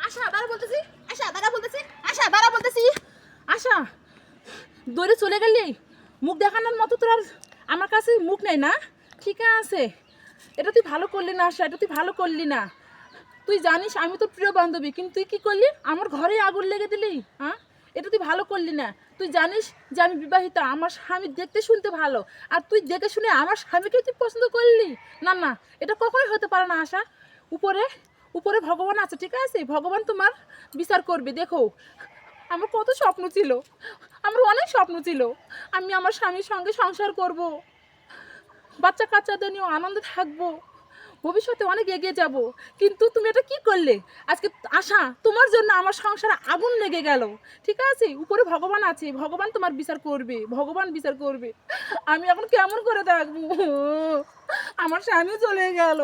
আশা দাঁড়া বলতেছি, আশা দাঁড়া বলতেছি, আশা দাঁড়া বলতেছি। আশা দৌড়ে চলে গেলি, মুখ দেখানোর মতো তোর আর আমার কাছে মুখ নেই না? ঠিক আছে, এটা তুই ভালো করলি না আশা, এটা তুই ভালো করলি না। তুই জানিস আমি তোর প্রিয় বান্ধবী, কিন্তু তুই কী করলি? আমার ঘরে আগুন লেগে দিলি। হ্যাঁ, এটা তুই ভালো করলি না। তুই জানিস যে আমি বিবাহিতা, আমার স্বামী দেখতে শুনতে ভালো, আর তুই দেখে শুনে আমার স্বামীকে তুই পছন্দ করলি? না না, এটা কখনোই হতে পারে না আশা। উপরে উপরে ভগবান আছে, ঠিক আছে? ভগবান তোমার বিচার করবে। দেখো, আমার কত স্বপ্ন ছিল, আমার অনেক স্বপ্ন ছিল। আমি আমার স্বামীর সঙ্গে সংসার করব, বাচ্চা কাচ্চাদের নিয়েও আনন্দে থাকবো, ভবিষ্যতে অনেক এগিয়ে যাব। কিন্তু তুমি এটা কি করলে? আজকে আশা তোমার জন্য আমার সংসারে আগুন লেগে গেল। ঠিক আছে, উপরে ভগবান আছে, ভগবান তোমার বিচার করবে, ভগবান বিচার করবে। আমি এখন কেমন করে থাকবো? আমার স্বামী চলে গেল।